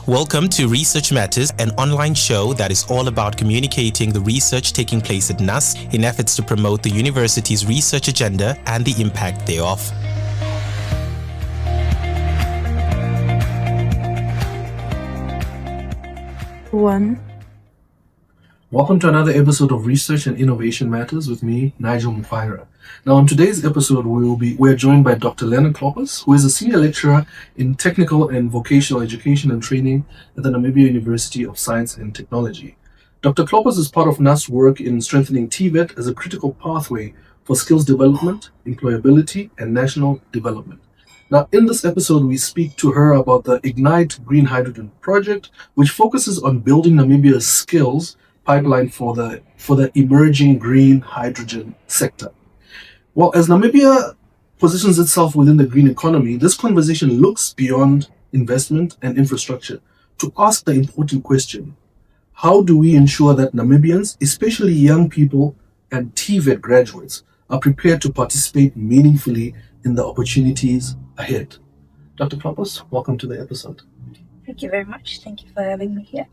Welcome to Research Matters, an online show that is all about communicating the research taking place at NUST in efforts to promote the university's research agenda and the impact thereof. Welcome to another episode of Research and Innovation Matters with me, Nigel Mufira. Now, on today's episode, we're joined by Dr. Leena Kloppers, who is a senior lecturer in technical and vocational education and training at the Namibia University of Science and Technology. Dr. Kloppers is part of NUST's work in strengthening TVET as a critical pathway for skills development, employability, and national development. Now, in this episode, we speak to her about the Ignite Green Hydrogen project, which focuses on building Namibia's skills pipeline for the emerging green hydrogen sector. Well, as Namibia positions itself within the green economy, this conversation looks beyond investment and infrastructure to ask the important question: how do we ensure that Namibians, especially young people and TVET graduates, are prepared to participate meaningfully in the opportunities ahead? Dr. Kloppers, welcome to the episode. Thank you very much. Thank you for having me here.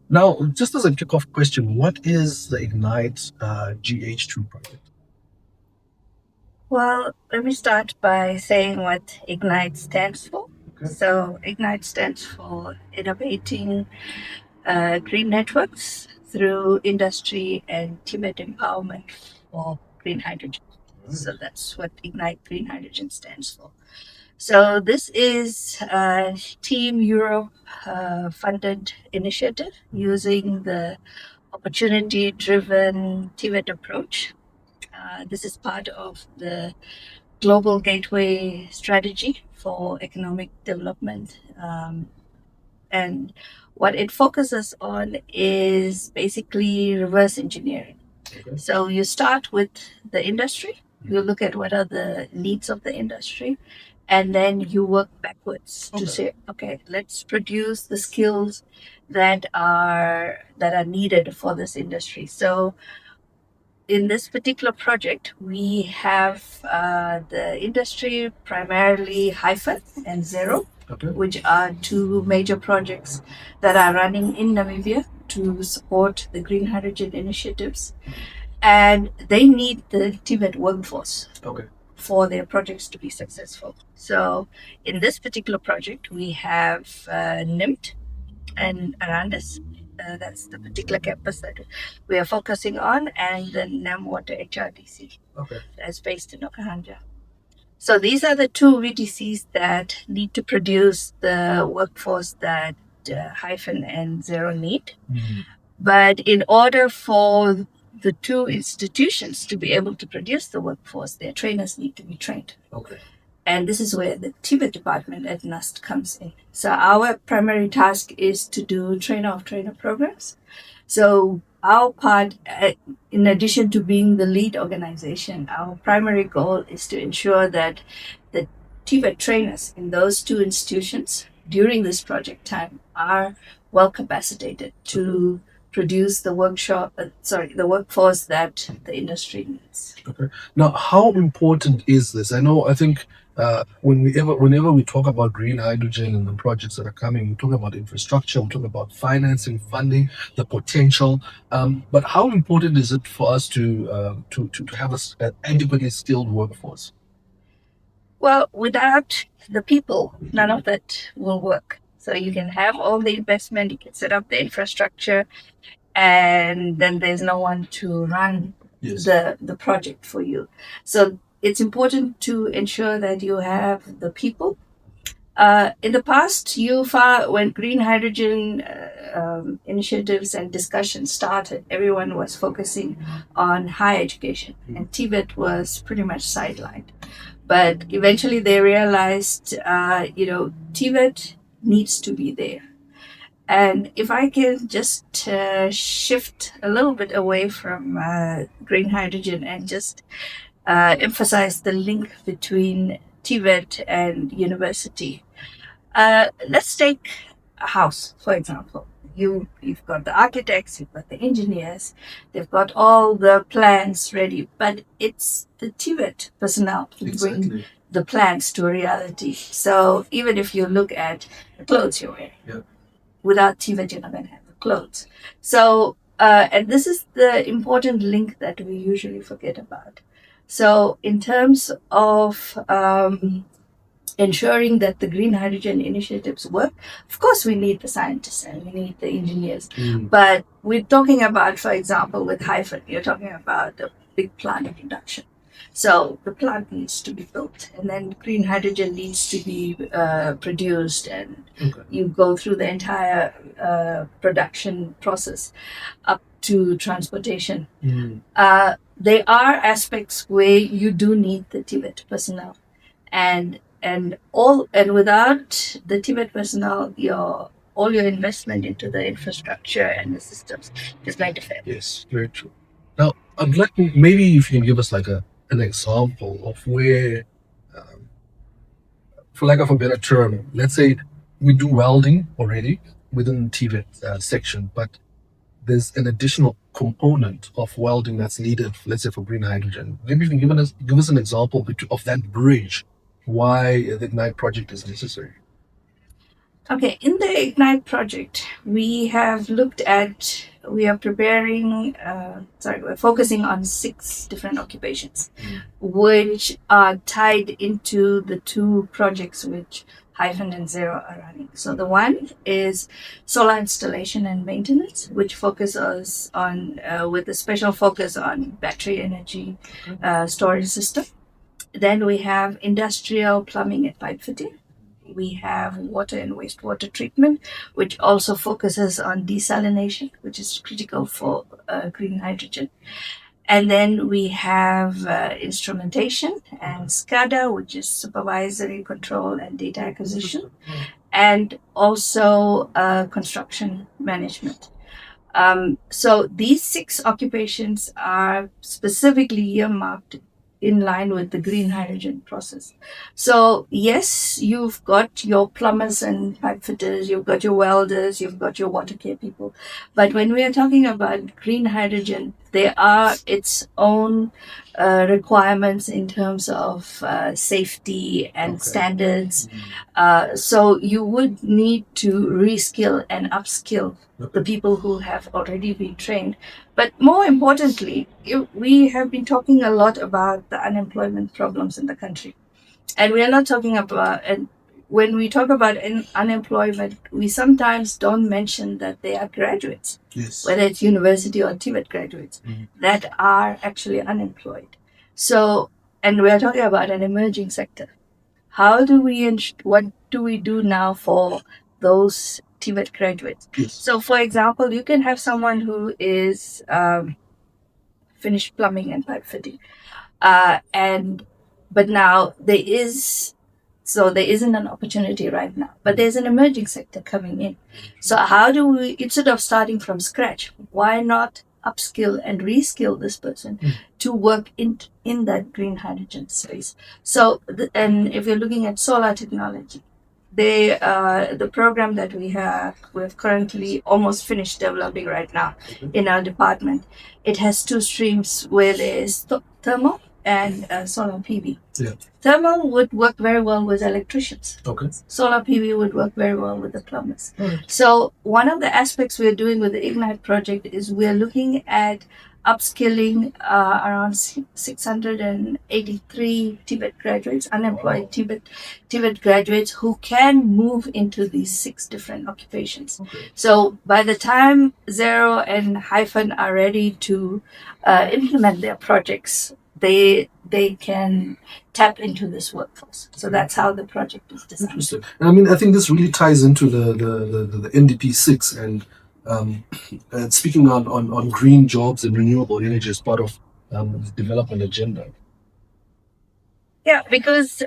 Now, just as a kickoff question, what is the Ignite GH2 project? Well, let me start by saying what Ignite stands for. Okay. So, Ignite stands for Innovating Green Networks through Industry and TVET Empowerment for Green Hydrogen. So, that's what Ignite Green Hydrogen stands for. So, this is a Team Europe funded initiative using the opportunity-driven TVET approach. This is part of the Global Gateway Strategy for Economic Development. And what it focuses on is basically reverse engineering. Okay. So you start with the industry, you look at what are the needs of the industry, and then you work backwards to say, okay, let's produce the skills that are needed for this industry. So in this particular project, we have the industry, primarily Hyphen and Zero, which are two major projects that are running in Namibia to support the green hydrogen initiatives. And they need the TVET workforce for their projects to be successful. So in this particular project, we have NIMT and Arandis. That's the particular campus that we are focusing on, and the NamWater HRDC that's based in Okahanja. So these are the two VDCs that need to produce the workforce that Hyphen and Zero need. Mm-hmm. But in order for the two institutions to be able to produce the workforce, their trainers need to be trained. And this is where the TVET department at NUST comes in. So our primary task is to do trainer-of-trainer programs. So our part, in addition to being the lead organization, our primary goal is to ensure that the TVET trainers in those two institutions during this project time are well capacitated to produce the workforce that the industry needs. Okay. Now, how important is this? I think whenever we talk about green hydrogen and the projects that are coming, we talk about infrastructure, we talk about financing, funding, the potential. But how important is it for us to have an adequately skilled workforce? Well, without the people, none of that will work. So you can have all the investment, you can set up the infrastructure, and then there's no one to run the project for you. So it's important to ensure that you have the people. In the past, when green hydrogen initiatives and discussions started, everyone was focusing on higher education, and TVET was pretty much sidelined. But eventually they realized, TVET needs to be there. And if I can just shift a little bit away from green hydrogen and just emphasize the link between TVET and university. Let's take a house, for example. You've got the architects, you've got the engineers, they've got all the plans ready, but it's the TVET personnel to bring the plans to reality. So even if you look at the clothes you're wearing, without TVET, you're not going to have the clothes. So, and this is the important link that we usually forget about. So, in terms of ensuring that the green hydrogen initiatives work, of course, we need the scientists and we need the engineers. But we're talking about, for example, with Hyphen, you're talking about a big plant production. So the plant needs to be built, and then green hydrogen needs to be produced, and you go through the entire production process up to transportation. There are aspects where you do need the TVET personnel, and without the TVET personnel, all your investment into the infrastructure and the systems is going to fail. Yes, very true. Now, I'd like maybe if you can give us like an example of where, for lack of a better term, let's say we do welding already within the TVET section, but there's an additional component of welding that's needed, let's say for green hydrogen. Maybe you can give us an example of that bridge, why the Ignite project is necessary. Okay, in the Ignite project, we are focusing on 6 different occupations, which are tied into the 2 projects which Hyphen and Zero are running. So the one is solar installation and maintenance, which focuses on, with a special focus on battery energy storage system. Then we have industrial plumbing and pipe fitting. We have water and wastewater treatment, which also focuses on desalination, which is critical for green hydrogen. And then we have instrumentation and SCADA, which is supervisory control and data acquisition, and also construction management. So these 6 occupations are specifically earmarked in line with the green hydrogen process. So yes, you've got your plumbers and pipe fitters, you've got your welders, you've got your water care people. But when we are talking about green hydrogen, there are its own requirements in terms of safety and standards. So you would need to reskill and upskill the people who have already been trained. But more importantly, we have been talking a lot about the unemployment problems in the country. And we are not talking about, and when we talk about unemployment, we sometimes don't mention that they are graduates, whether it's university or TVET graduates, that are actually unemployed. So, and we are talking about an emerging sector. How do we, what do we do now for those TVET graduates? So, for example, you can have someone who is finished plumbing and pipe fitting, but now there isn't an opportunity right now, but there's an emerging sector coming in. So how do we, instead of starting from scratch, why not upskill and reskill this person to work in that green hydrogen space? So, and if you're looking at solar technology, the program that we've currently almost finished developing right now in our department, it has 2 streams where there's thermal and solar PV. Thermal would work very well with electricians. Solar PV would work very well with the plumbers. So one of the aspects we're doing with the Ignite project is we're looking at upskilling around 683 TVET graduates, unemployed TVET graduates who can move into these 6 different occupations. So by the time Zero and Hyphen are ready to implement their projects, they can tap into this workforce. So that's how the project is designed. Interesting. I mean, I think this really ties into the NDP 6 and speaking on green jobs and renewable energy as part of the development agenda. Yeah, because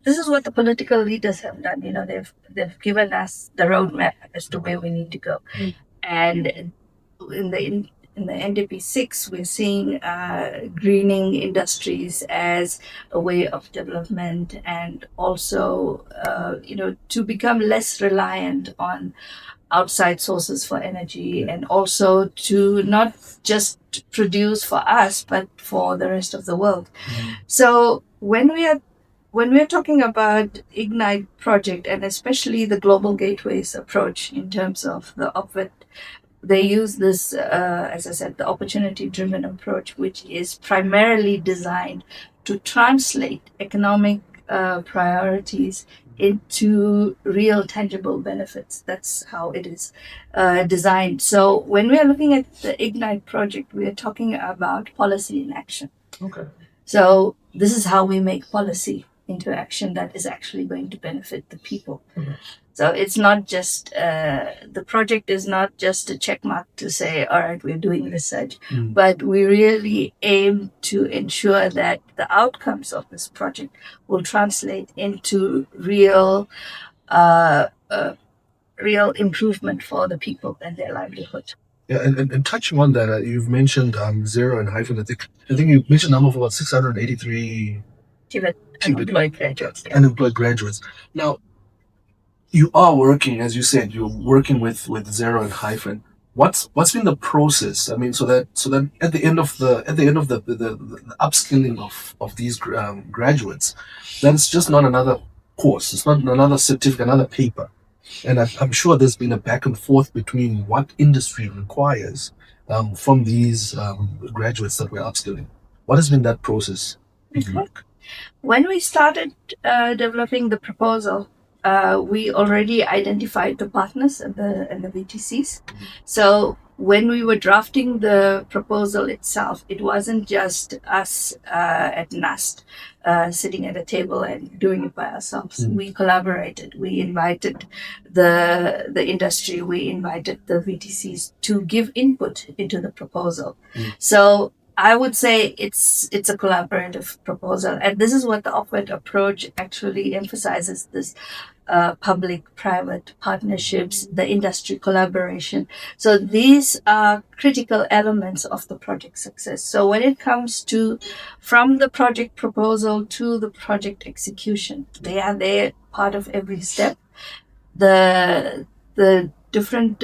this is what the political leaders have done. You know, they've given us the roadmap as to where we need to go, and in the NDP 6, we're seeing greening industries as a way of development, and also to become less reliant on outside sources for energy, and also to not just produce for us but for the rest of the world. So when when we're talking about Ignite project, and especially the Global Gateways approach in terms of the OPVET, they use this, as I said, the opportunity-driven approach, which is primarily designed to translate economic priorities into real tangible benefits. That's how it is designed. So when we are looking at the Ignite project, we are talking about policy in action. Okay. So this is how we make policy into action that is actually going to benefit the people. So it's not just, the project is not just a check mark to say, all right, we're doing research, but we really aim to ensure that the outcomes of this project will translate into real improvement for the people and their livelihood. Yeah, and touching on that, you've mentioned zero and hyphen. I think you mentioned a number of about 683 TVET unemployed graduates. Yeah. unemployed graduates. Now, you are working, as you said, you're working with zero and hyphen. What's been the process? I mean, so that at the end of the upskilling of these graduates, that's just not another course. It's not another certificate, another paper. And I'm sure there's been a back and forth between what industry requires from these graduates that we're upskilling. What has been that process been like? When we started developing the proposal, we already identified the partners and the VTCs. So when we were drafting the proposal itself, it wasn't just us at NUST sitting at a table and doing it by ourselves. We collaborated. We invited the industry. We invited the VTCs to give input into the proposal. So I would say it's a collaborative proposal, and this is what the OPVET approach actually emphasizes: this public-private partnerships, the industry collaboration. So these are critical elements of the project success. So when it comes to from the project proposal to the project execution, they are there part of every step. The different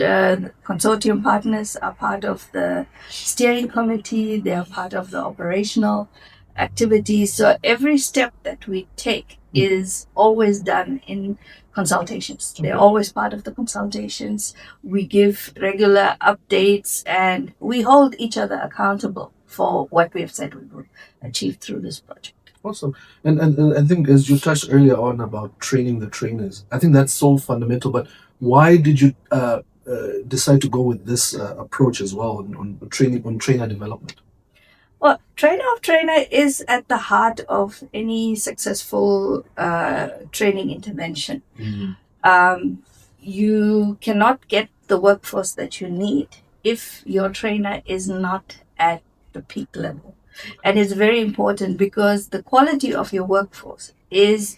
consortium partners are part of the steering committee. They are part of the operational activities. So every step that we take is always done in consultations. They're always part of the consultations. We give regular updates and we hold each other accountable for what we have said we will achieve through this project. Awesome. And I think, as you touched earlier on about training the trainers, I think that's so fundamental. But why did you decide to go with this approach as well on trainer development? Well, trainer of trainer is at the heart of any successful training intervention. You cannot get the workforce that you need if your trainer is not at the peak level. And it's very important because the quality of your workforce is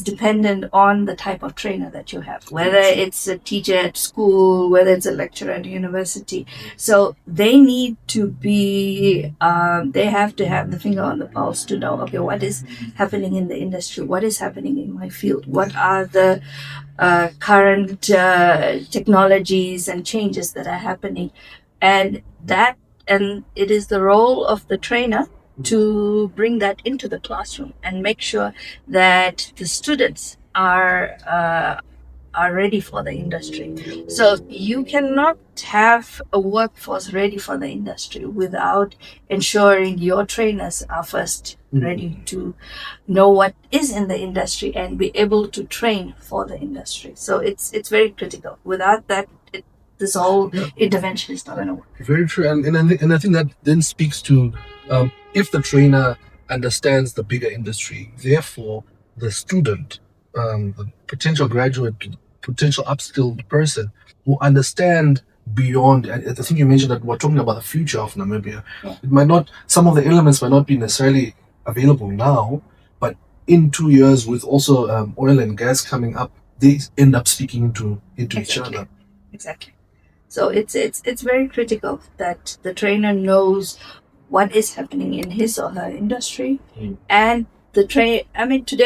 dependent on the type of trainer that you have, whether it's a teacher at school, whether it's a lecturer at university. So they need to be, they have to have the finger on the pulse to know, okay, what is happening in the industry? What is happening in my field? What are the current technologies and changes that are happening? And it is the role of the trainer to bring that into the classroom and make sure that the students are ready for the industry. So you cannot have a workforce ready for the industry without ensuring your trainers are first ready to know what is in the industry and be able to train for the industry. So it's very critical. Without that, this whole intervention is not going to work. Very true, and I think that then speaks to if the trainer understands the bigger industry, therefore the student, the potential graduate, potential upskilled person will understand beyond. I think you mentioned that we're talking about the future of Namibia. It might not, some of the elements might not be necessarily available now, but in 2 years with also oil and gas coming up, they end up speaking into each other. Exactly. So it's very critical that the trainer knows what is happening in his or her industry, and today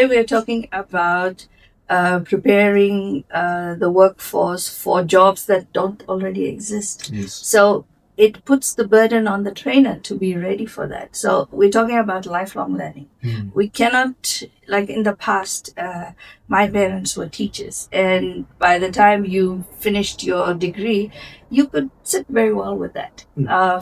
we are talking about preparing the workforce for jobs that don't already exist. Yes. So it puts the burden on the trainer to be ready for that. So we're talking about lifelong learning. We cannot, like in the past, my parents were teachers, and by the time you finished your degree, you could sit very well with that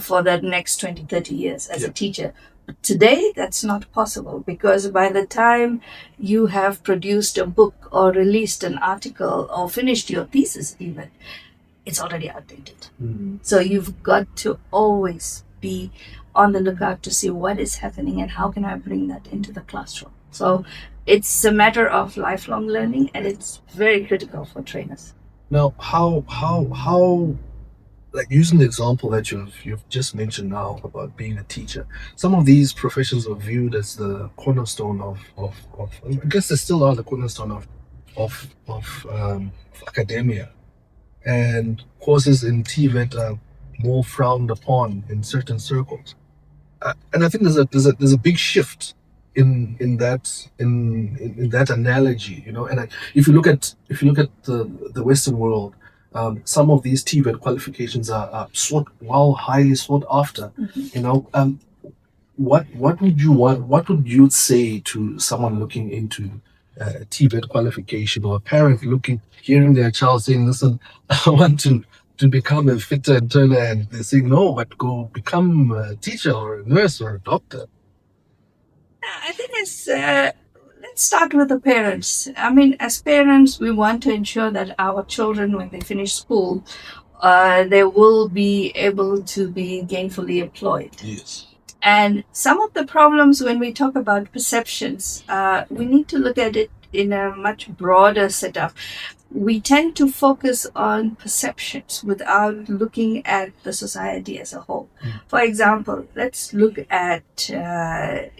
for the next 20, 30 years as a teacher. But today, that's not possible, because by the time you have produced a book or released an article or finished your thesis even, it's already outdated. So you've got to always be on the lookout to see what is happening and how can I bring that into the classroom. So it's a matter of lifelong learning, and it's very critical for trainers. Now, how like using the example that you've just mentioned now about being a teacher, some of these professions are viewed as the cornerstone of I guess they still are the cornerstone of academia, and courses in TVET are more frowned upon in certain circles. And I think there's a big shift in that analogy, And if you look at the Western world, some of these TVET qualifications are highly sought after. What would you want? What would you say to someone looking into a TVET qualification, or a parent hearing their child saying, "Listen, I want to become a fitter and turner," and they say, "No, but go become a teacher or a nurse or a doctor." I think let's start with the parents. I mean, as parents, we want to ensure that our children, when they finish school, they will be able to be gainfully employed. Yes. And some of the problems when we talk about perceptions, we need to look at it in a much broader setup. We tend to focus on perceptions without looking at the society as a whole. For example, let's look at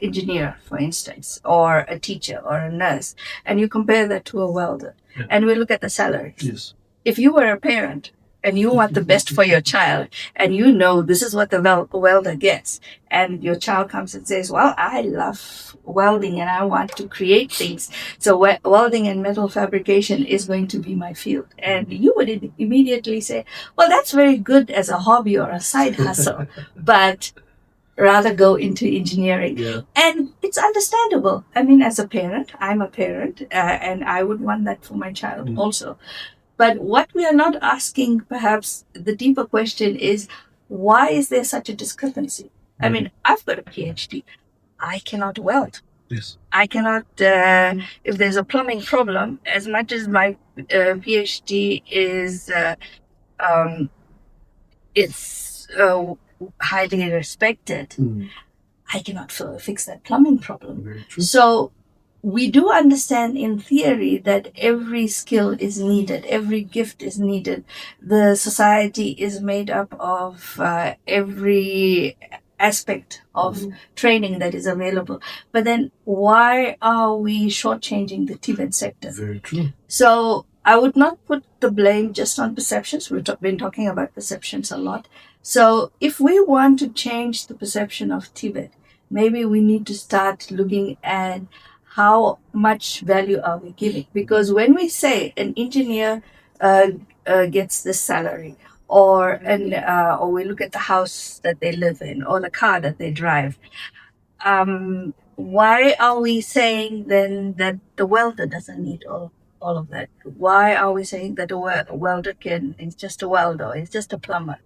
engineer, for instance, or a teacher or a nurse, and you compare that to a welder, and we look at the salaries. Yes. If you were a parent and you want the best for your child, and you know this is what the welder gets, and your child comes and says, well, I love welding and I want to create things, so welding and metal fabrication is going to be my field, and you would immediately say, well, that's very good as a hobby or a side hustle, but rather go into engineering. And it's understandable. I mean, as a parent, I'm a parent, and I would want that for my child also. But what we are not asking, perhaps the deeper question is, why is there such a discrepancy? I mean, I've got a PhD. I cannot weld. Yes. I cannot, if there's a plumbing problem, as much as my PhD is, it's highly respected, I cannot fix that plumbing problem. Very true. So we do understand in theory that every skill is needed, every gift is needed. The society is made up of every aspect of training that is available. But then why are we shortchanging the TVET sector? Very true. So I would not put the blame just on perceptions. We've been talking about perceptions a lot. So if we want to change the perception of TVET, maybe we need to start looking at how much value are we giving? Because when we say an engineer gets this salary, or we look at the house that they live in, or the car that they drive, why are we saying then that the welder doesn't need all of that? Why are we saying that a welder is just a welder, it's just a plumber?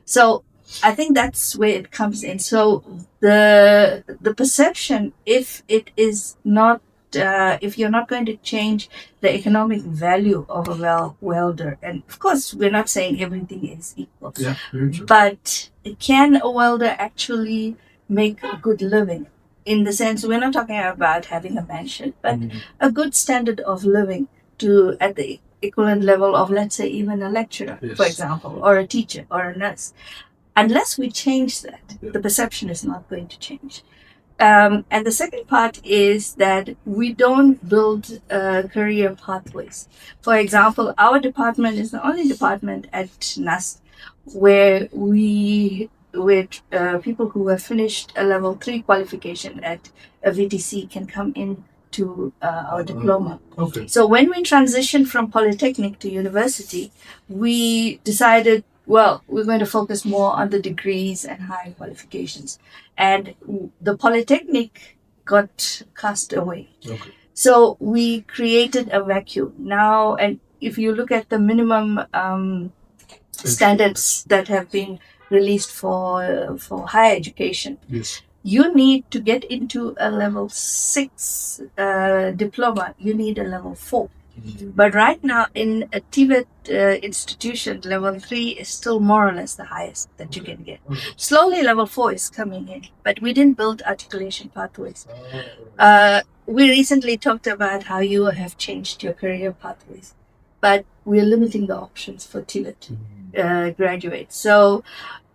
So I think that's where it comes in. So the perception, if it is not, if you're not going to change the economic value of a welder, and of course we're not saying everything is equal, very true. but can a welder actually make a good living? In the sense, we're not talking about having a mansion, but a good standard of living at the equivalent level of, let's say, even a lecturer, for example, or a teacher or a nurse. Unless we change that, the perception is not going to change. And the second part is that we don't build career pathways. For example, our department is the only department at NUST where people who have finished a level 3 qualification at a VTC can come in to our diploma. Okay. So when we transitioned from polytechnic to university, we decided Well, we're going to focus more on the degrees and higher qualifications. And the Polytechnic got cast away. Okay. So we created a vacuum now. And if you look at the minimum standards that have been released for higher education, Yes. you need to get into a level 6 diploma, you need a level 4. But right now, in a TVET institution, level 3 is still more or less the highest that you can get. Slowly, level 4 is coming in, but we didn't build articulation pathways. We recently talked about how you have changed your career pathways, but we're limiting the options for TVET graduates. So,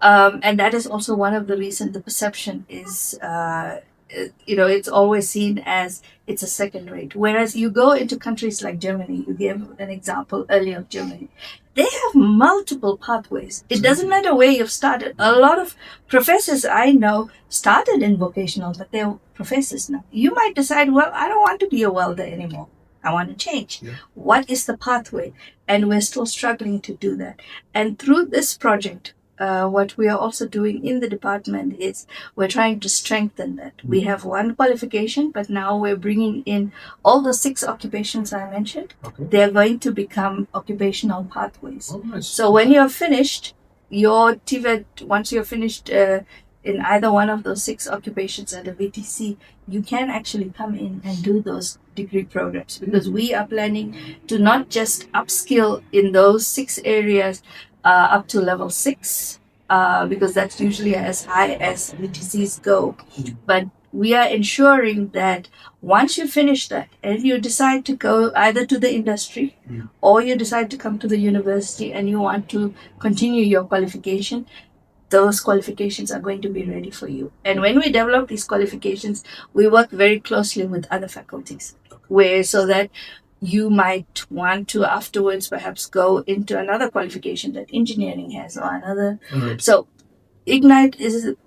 and that is also one of the reasons the perception is, it's always seen as it's a second rate. Whereas you go into countries like Germany, you gave an example earlier of Germany, they have multiple pathways. It doesn't matter where you've started. A lot of professors I know started in vocational, but they're professors now. You might decide, well, I don't want to be a welder anymore. I want to change. Yeah. What is the pathway? And we're still struggling to do that. And through this project, what we are also doing in the department is we're trying to strengthen that. We have one qualification, but now we're bringing in all the 6 occupations I mentioned. Okay. They're going to become occupational pathways. Oh, nice. So when you're finished, your TVET, once you're finished in either one of those 6 occupations at a VTC, you can actually come in and do those degree programs, because we are planning to not just upskill in those 6 areas up to level 6, because that's usually as high as VTCs go. But we are ensuring that once you finish that and you decide to go either to the industry or you decide to come to the university and you want to continue your qualification, those qualifications are going to be ready for you. And when we develop these qualifications, we work very closely with other faculties, where so that you might want to afterwards perhaps go into another qualification that engineering has or another. Right. So Ignite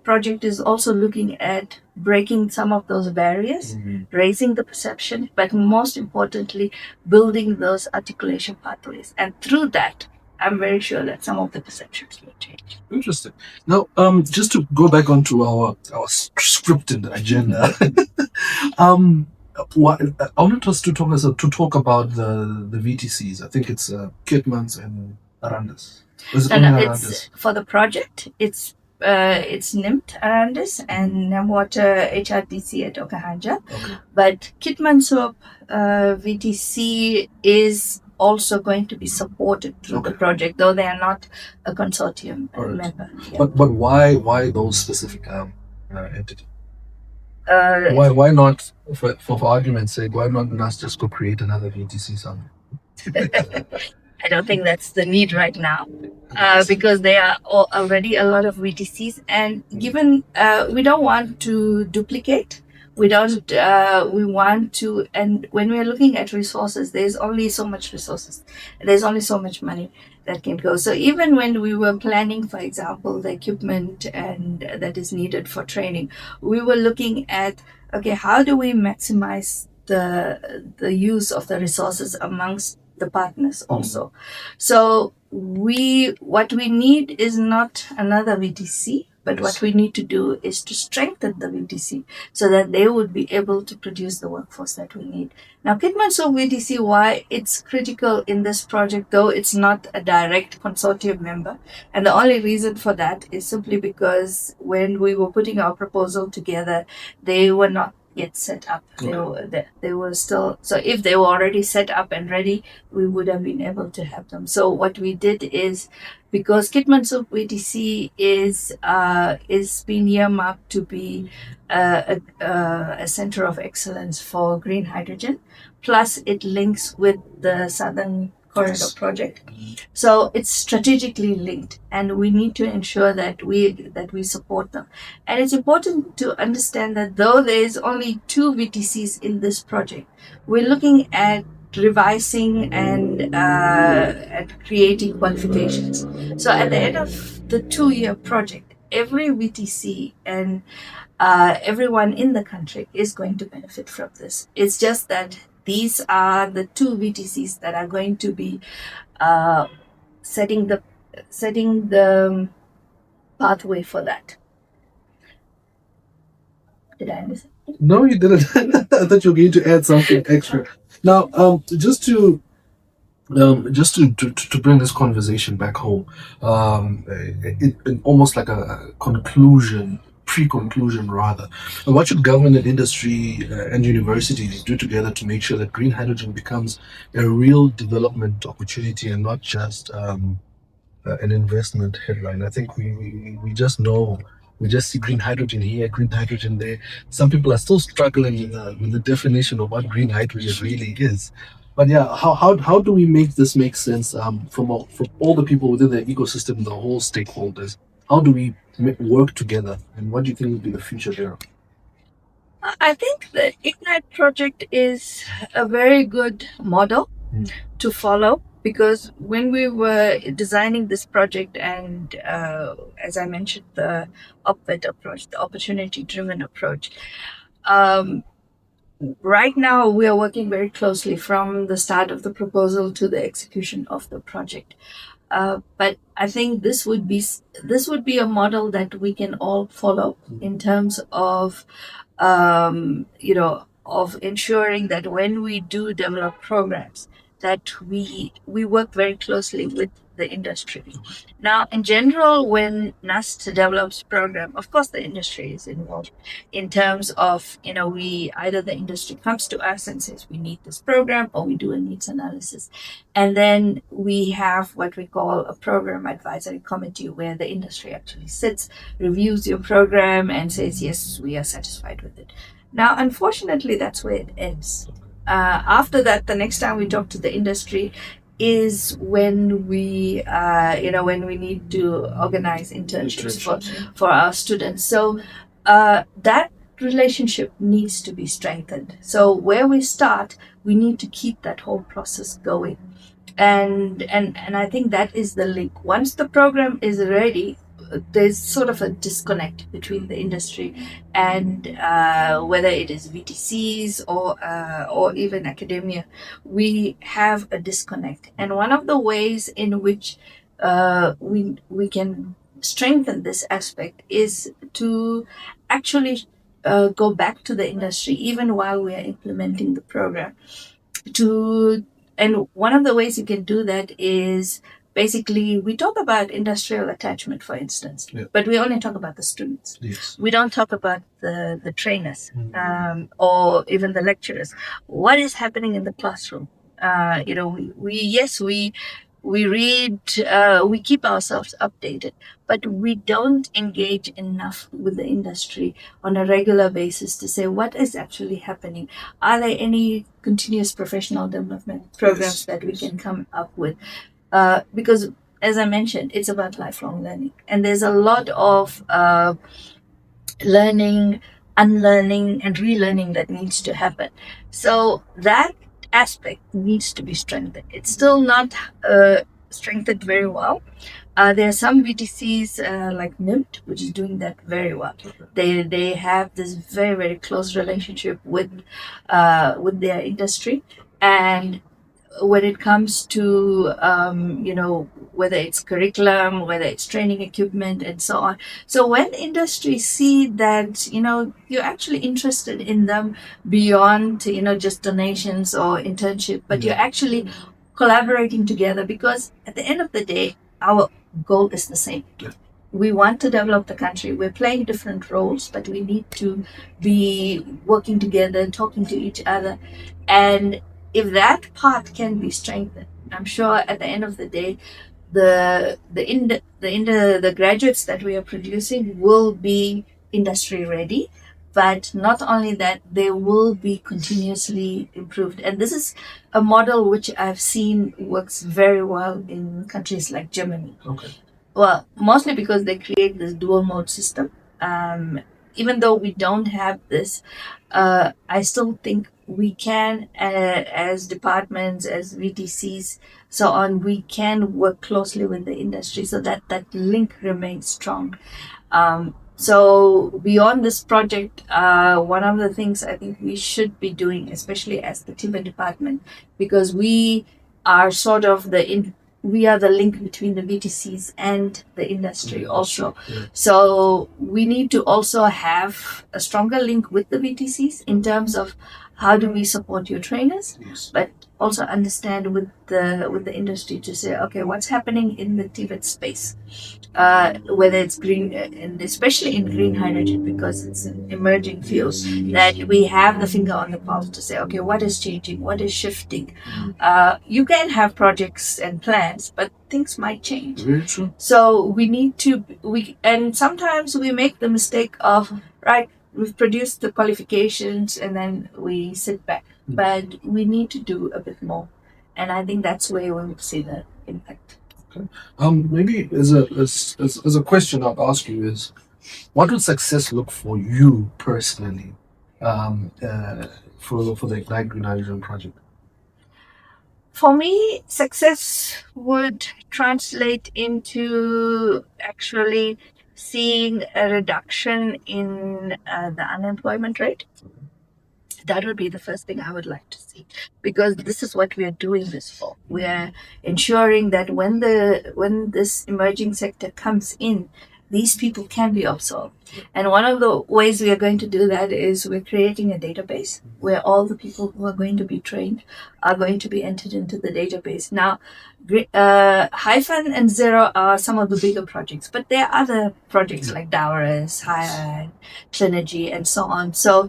project is also looking at breaking some of those barriers, raising the perception, but most importantly, building those articulation pathways. And through that, I'm very sure that some of the perceptions will change. Interesting. Now, just to go back onto our scripted agenda, I wanted us to talk about the VTCs. I think it's Kitmans and Arandis. Is it only Arandis? It's for the project. It's NIMT Arandis and Namwater HRDC at Okahanja. Okay. But Kitmansop VTC is also going to be supported through the project, though they are not a consortium member. Yeah. But why those specific entities? Why not, for argument's sake, why not NUST just go create another VTC somewhere? I don't think that's the need right now, because there are already a lot of VTCs, and given we don't want to duplicate, we want to, and when we're looking at resources, there's only so much resources, there's only so much money that can go. So even when we were planning, for example, the equipment and that is needed for training, we were looking at, okay, how do we maximize the use of the resources amongst the partners also. So what we need is not another VTC, but what we need to do is to strengthen the VTC so that they would be able to produce the workforce that we need. Now, Kitmansop VTC, why it's critical in this project, though it's not a direct consortium member, and the only reason for that is simply because when we were putting our proposal together, they were not yet set up. They were still, so if they were already set up and ready, we would have been able to have them. So what we did is, because Kitmansop VTC is being earmarked to be a center of excellence for green hydrogen, plus it links with the Southern Corridor project. So it's strategically linked, and we need to ensure that we support them. And it's important to understand that though there is only 2 VTCs in this project, we're looking at revising and at creating qualifications. So at the end of the 2-year project, every VTC and everyone in the country is going to benefit from this. It's just that these are the 2 VTCs that are going to be setting the setting the pathway for that. Did I miss it? No, you didn't. I thought you were going to add something extra. Now, just to bring this conversation back home, in almost like a conclusion, pre-conclusion rather, what should government and industry and universities do together to make sure that green hydrogen becomes a real development opportunity and not just an investment headline? I think we just know. We just see green hydrogen here, green hydrogen there. Some people are still struggling with the definition of what green hydrogen really is. But yeah, how do we make this make sense from all the people within the ecosystem, the whole stakeholders? How do we work together? And what do you think will be the future there? I think the Ignite project is a very good model to follow, because when we were designing this project, and as I mentioned, the OPVET approach, the opportunity driven approach, um, right now we are working very closely from the start of the proposal to the execution of the project. But I think this would be a model that we can all follow in terms of of ensuring that when we do develop programs, that we work very closely with the industry. Now, in general, when NUST develops program, of course, the industry is involved in terms of, we either the industry comes to us and says we need this program, or we do a needs analysis. And then we have what we call a program advisory committee, where the industry actually sits, reviews your program, and says, yes, we are satisfied with it. Now, unfortunately, that's where it ends. After that, the next time we talk to the industry is when when we need to organize internships for our students. So that relationship needs to be strengthened. So where we start, we need to keep that whole process going. And I think that is the link. Once the program is ready, there's sort of a disconnect between the industry and whether it is VTCs or even academia. We have a disconnect, and one of the ways in which we can strengthen this aspect is to actually go back to the industry even while we are implementing the program, to and one of the ways you can do that is, basically, we talk about industrial attachment, for instance, but we only talk about the students. Yes. We don't talk about the trainers, or even the lecturers. What is happening in the classroom? We read, we keep ourselves updated, but we don't engage enough with the industry on a regular basis to say what is actually happening. Are there any continuous professional development programs that we can come up with? Because, as I mentioned, it's about lifelong learning, and there's a lot of learning, unlearning, and relearning that needs to happen. So that aspect needs to be strengthened. It's still not strengthened very well. There are some VTCs like NIMT, which is doing that very well. They have this very, very close relationship with their industry, and when it comes to whether it's curriculum, whether it's training equipment, and so on. So when industries see that you're actually interested in them beyond just donations or internship, but you're actually collaborating together, because at the end of the day, our goal is the same. We want to develop the country. We're playing different roles, but we need to be working together, talking to each other. And if that part can be strengthened, I'm sure at the end of the day, the graduates that we are producing will be industry ready. But not only that, they will be continuously improved. And this is a model which I've seen works very well in countries like Germany. Okay. Well, mostly because they create this dual mode system. Even though we don't have this, I still think we can, as departments, as VTCs, so on, we can work closely with the industry so that that link remains strong. So beyond this project, one of the things I think we should be doing, especially as the TVET department, because we are sort of we are the link between the VTCs and the industry also. Yeah. So we need to also have a stronger link with the VTCs in terms of how do we support your trainers, Yes. but also understand with the industry to say, okay, what's happening in the TVET space, whether it's green, and especially in green hydrogen, because it's an emerging field, that we have the finger on the pulse to say, okay, what is changing, what is shifting. You can have projects and plans, but things might change. Very true. So we need to, and sometimes we make the mistake of, right, we've produced the qualifications and then we sit back. But we need to do a bit more. And I think that's where we'll see the impact. Okay. Maybe as a question I'd ask you is, what would success look for you personally, for the Ignite Green Hydrogen project? For me, success would translate into actually seeing a reduction in the unemployment rate. That would be the first thing I would like to see, because this is what we are doing this for. We are ensuring that when this emerging sector comes in, these people can be absorbed. And one of the ways we are going to do that is we're creating a database where all the people who are going to be trained are going to be entered into the database. Now, Hyphen and Zero are some of the bigger projects, but there are other projects like Dowers, High, Clinergy, and so on. So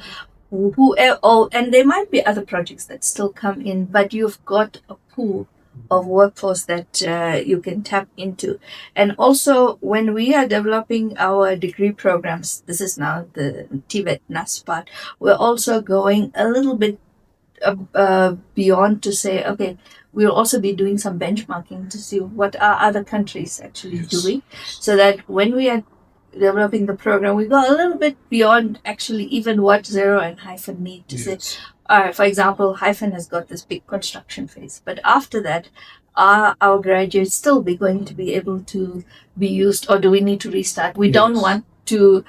and there might be other projects that still come in, but you've got a pool of workforce that you can tap into. And also, when we are developing our degree programs, this is now the TVET NUST part, we're also going a little bit beyond to say, okay, we'll also be doing some benchmarking to see what are other countries actually doing, so that when we are developing the program, we go a little bit beyond actually even what Zero and Hyphen need to say. For example, Hyphen has got this big construction phase, but after that, are our graduates still be going to be able to be used, or do we need to restart? We don't want to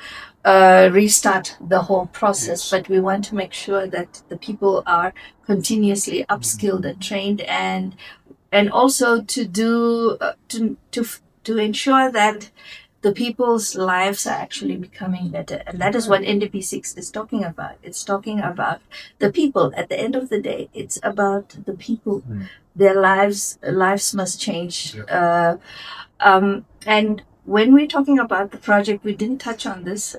restart the whole process, but we want to make sure that the people are continuously upskilled and trained, and also to do to ensure that the people's lives are actually becoming better. And that is what NDP 6 is talking about. It's talking about the people. At the end of the day, it's about the people. Their lives must change. And when we're talking about the project, we didn't touch on this.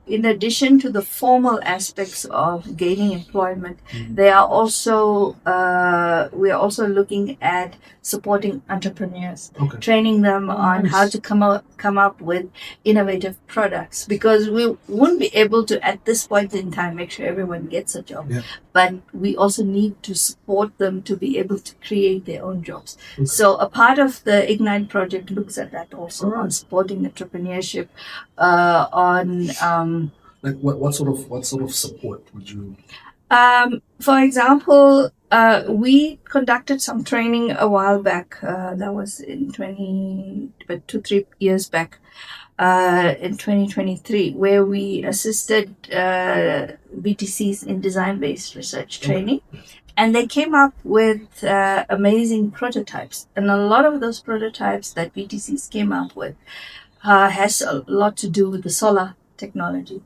In addition to the formal aspects of gaining employment, we are also looking at supporting entrepreneurs, training them on how to come up with innovative products, because we wouldn't be able to at this point in time make sure everyone gets a job, but we also need to support them to be able to create their own jobs. So a part of the Ignite project looks at that also, on supporting entrepreneurship, like what sort of support would you? For example, we conducted some training a while back. That was in 2-3 years back, in 2023, where we assisted BTCs in design-based research training. And they came up with amazing prototypes. And a lot of those prototypes that BTCs came up with has a lot to do with the solar technology.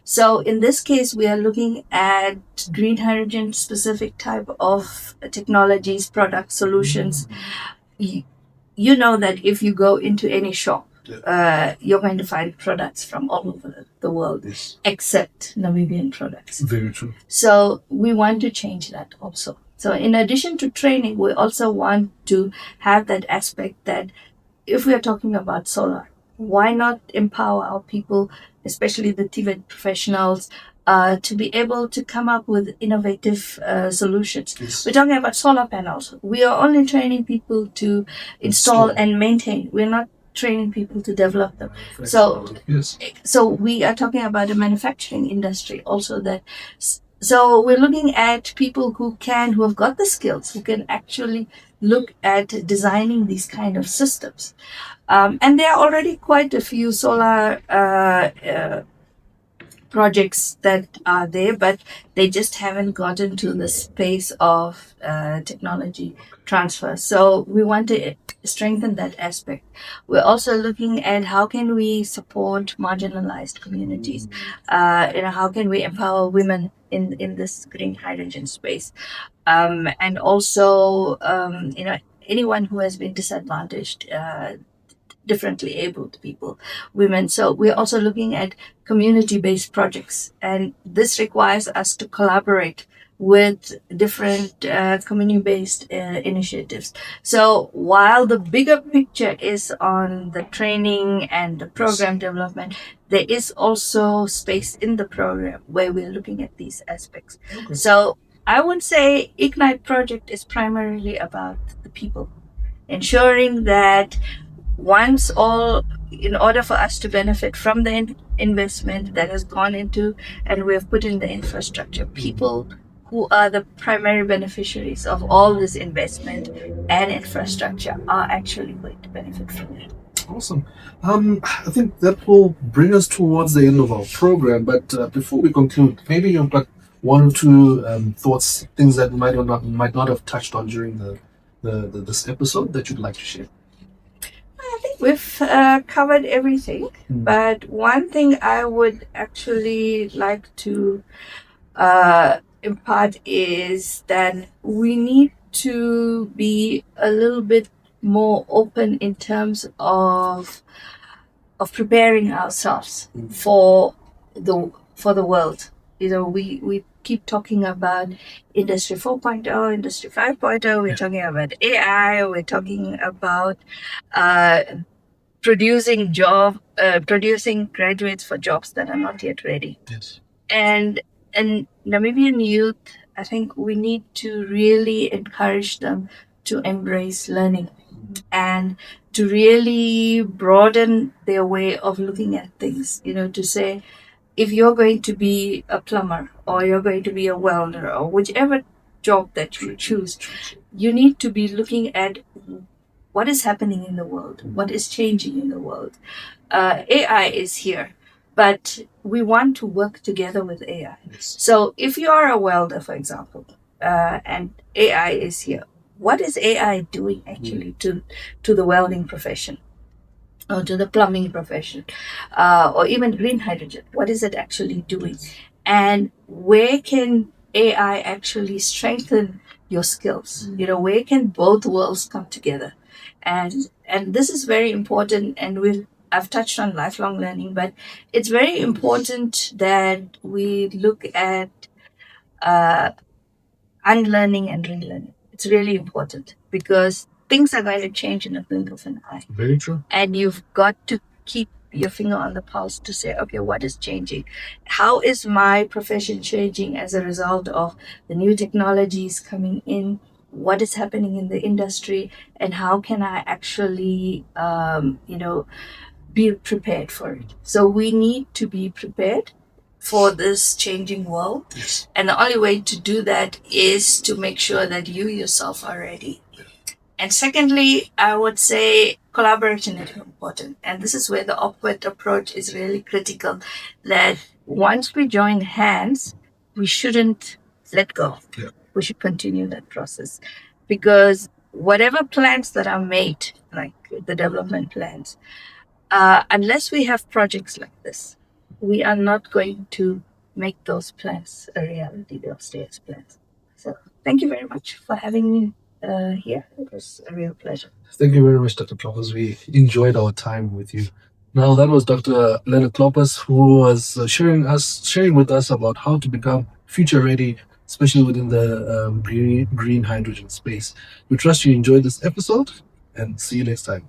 So in this case, we are looking at green hydrogen specific type of technologies, products, solutions. You know that if you go into any shop, you're going to find products from all over the world, except Namibian products. Very true. So we want to change that also. So in addition to training, we also want to have that aspect that if we are talking about solar, why not empower our people, especially the TVET professionals, to be able to come up with innovative solutions. We're talking about solar panels. We are only training people to install and maintain. We're not training people to develop them. So we are talking about the manufacturing industry also. So we're looking at people who have got the skills, who can actually look at designing these kind of systems. And there are already quite a few solar projects that are there, but they just haven't gotten to the space of technology transfer. So we want to strengthen that aspect. We're also looking at how can we support marginalized communities. How can we empower women in this green hydrogen space, and also anyone who has been disadvantaged. Differently abled people, women. So we're also looking at community based projects, and this requires us to collaborate with different community based initiatives. So while the bigger picture is on the training and the program development, there is also space in the program where we're looking at these aspects. Okay. So I would say Ignite project is primarily about the people, ensuring that once all, in order for us to benefit from the investment that has gone into and we have put in the infrastructure, people who are the primary beneficiaries of all this investment and infrastructure are actually going to benefit from it. Awesome. I think that will bring us towards the end of our program. But before we conclude, maybe you've got one or two thoughts, things that we might not have touched on during this episode that you'd like to share. I think we've covered everything, but one thing I would actually like to impart is that we need to be a little bit more open in terms of preparing ourselves for the world. We keep talking about Industry 4.0, Industry 5.0. We're talking about AI. We're talking about producing graduates for jobs that are not yet ready. Yes. And Namibian youth, I think we need to really encourage them to embrace learning and to really broaden their way of looking at things. To say, if you're going to be a plumber or you're going to be a welder or whichever job that you choose, you need to be looking at what is happening in the world, what is changing in the world. AI is here, but we want to work together with AI. So if you are a welder, for example, and AI is here, what is AI doing actually to the welding profession? Or to the plumbing profession, or even green hydrogen. What is it actually doing? And where can AI actually strengthen your skills? Where can both worlds come together? And this is very important. And I've touched on lifelong learning, but it's very important that we look at unlearning and relearning. It's really important because things are going to change in a blink of an eye. Very true. And you've got to keep your finger on the pulse to say, okay, what is changing? How is my profession changing as a result of the new technologies coming in? What is happening in the industry? And how can I actually, be prepared for it? So we need to be prepared for this changing world. Yes. And the only way to do that is to make sure that you yourself are ready. And secondly, I would say collaboration is important. And this is where the upward approach is really critical, that once we join hands, we shouldn't let go. Yeah. We should continue that process. Because whatever plans that are made, like the development plans, unless we have projects like this, we are not going to make those plans a reality. They'll stay as plans. So thank you very much for having me here. It was a real pleasure. Thank you very much, Dr. Kloppers. We enjoyed our time with you. Now, that was Dr. Leena Kloppers, who was sharing with us about how to become future ready, especially within the green hydrogen space. We trust you enjoyed this episode, and see you next time.